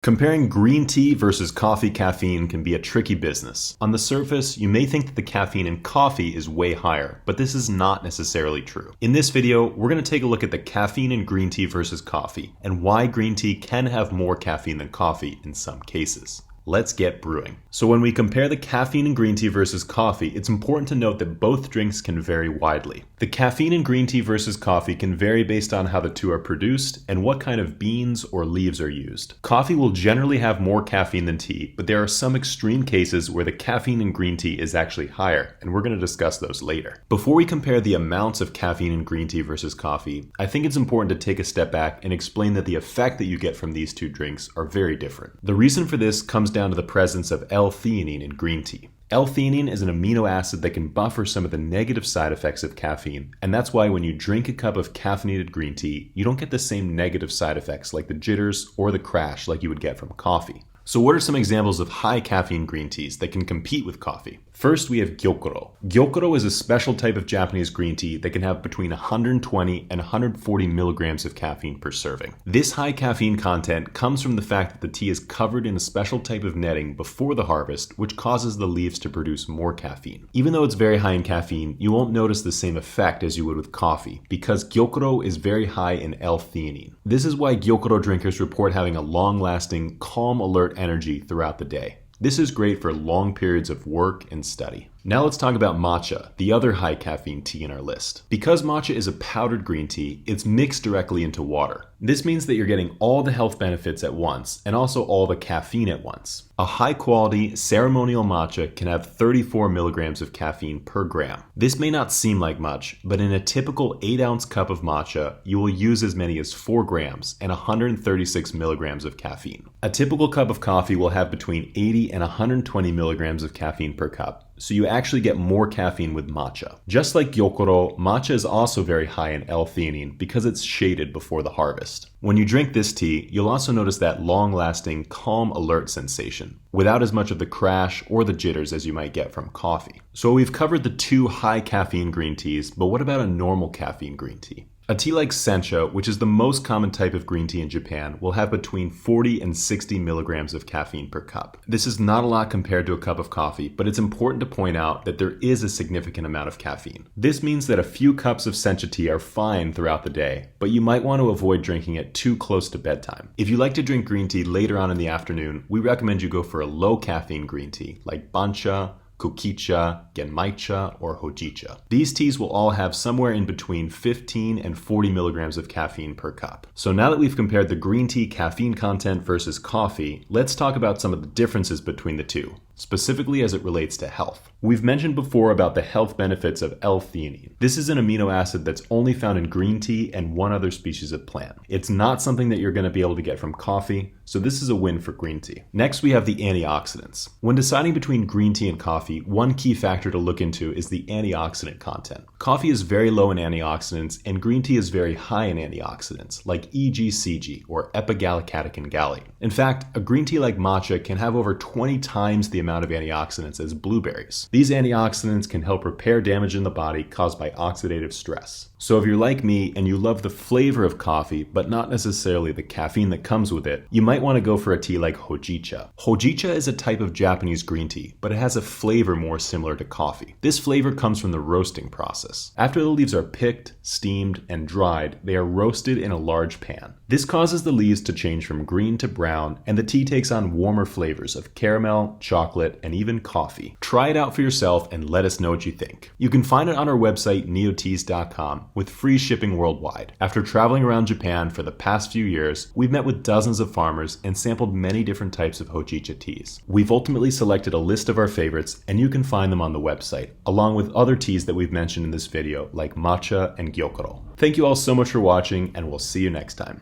Comparing green tea versus coffee caffeine can be a tricky business. On the surface, you may think that the caffeine in coffee is way higher, but this is not necessarily true. In this video, we're going to take a look at the caffeine in green tea versus coffee, and why green tea can have more caffeine than coffee in some cases. Let's get brewing. So when we compare the caffeine in green tea versus coffee, it's important to note that both drinks can vary widely. The caffeine in green tea versus coffee can vary based on how the two are produced and what kind of beans or leaves are used. Coffee will generally have more caffeine than tea, but there are some extreme cases where the caffeine in green tea is actually higher, and we're going to discuss those later. Before we compare the amounts of caffeine in green tea versus coffee, I think it's important to take a step back and explain that the effect that you get from these two drinks are very different. The reason for this comes down to the presence of L-theanine in green tea. L-theanine is an amino acid that can buffer some of the negative side effects of caffeine, and that's why when you drink a cup of caffeinated green tea, you don't get the same negative side effects like the jitters or the crash like you would get from coffee. So what are some examples of high caffeine green teas that can compete with coffee? First, we have gyokuro. Gyokuro is a special type of Japanese green tea that can have between 120 and 140 milligrams of caffeine per serving. This high caffeine content comes from the fact that the tea is covered in a special type of netting before the harvest, which causes the leaves to produce more caffeine. Even though it's very high in caffeine, you won't notice the same effect as you would with coffee, because gyokuro is very high in L-theanine. This is why gyokuro drinkers report having a long-lasting, calm, alert energy throughout the day. This is great for long periods of work and study. Now let's talk about matcha, the other high caffeine tea in our list. Because matcha is a powdered green tea, it's mixed directly into water. This means that you're getting all the health benefits at once, and also all the caffeine at once. A high quality ceremonial matcha can have 34 milligrams of caffeine per gram. This may not seem like much, but in a typical 8-ounce cup of matcha, you will use as many as 4 grams and 136 milligrams of caffeine. A typical cup of coffee will have between 80 and 120 milligrams of caffeine per cup. So you actually get more caffeine with matcha. Just like gyokuro, matcha is also very high in L-theanine because it's shaded before the harvest. When you drink this tea, you'll also notice that long-lasting, calm, alert sensation, without as much of the crash or the jitters as you might get from coffee. So we've covered the two high caffeine green teas, but what about a normal caffeine green tea? A tea like sencha, which is the most common type of green tea in Japan, will have between 40 and 60 milligrams of caffeine per cup. This is not a lot compared to a cup of coffee, but it's important to point out that there is a significant amount of caffeine. This means that a few cups of sencha tea are fine throughout the day, but you might want to avoid drinking it too close to bedtime. If you like to drink green tea later on in the afternoon, we recommend you go for a low caffeine green tea like bancha, kukicha, genmaicha, or hojicha. These teas will all have somewhere in between 15 and 40 milligrams of caffeine per cup. So now that we've compared the green tea caffeine content versus coffee, let's talk about some of the differences between the two, specifically as it relates to health. We've mentioned before about the health benefits of L-theanine. This is an amino acid that's only found in green tea and one other species of plant. It's not something that you're going to be able to get from coffee, so this is a win for green tea. Next, we have the antioxidants. When deciding between green tea and coffee, one key factor to look into is the antioxidant content. Coffee is very low in antioxidants, and green tea is very high in antioxidants, like EGCG, or epigallocatechin gallate. In fact, a green tea like matcha can have over 20 times the amount of antioxidants as blueberries. These antioxidants can help repair damage in the body caused by oxidative stress. So if you're like me and you love the flavor of coffee, but not necessarily the caffeine that comes with it, you might want to go for a tea like hojicha. Hojicha is a type of Japanese green tea, but it has a flavor more similar to coffee. This flavor comes from the roasting process. After the leaves are picked, steamed, and dried, they are roasted in a large pan. This causes the leaves to change from green to brown, and the tea takes on warmer flavors of caramel, chocolate, and even coffee. Try it out for yourself and let us know what you think. You can find it on our website, neoteas.com, with free shipping worldwide. After traveling around Japan for the past few years, we've met with dozens of farmers and sampled many different types of hojicha teas. We've ultimately selected a list of our favorites, and you can find them on the website, along with other teas that we've mentioned in this video, like matcha and gyokuro. Thank you all so much for watching, and we'll see you next time.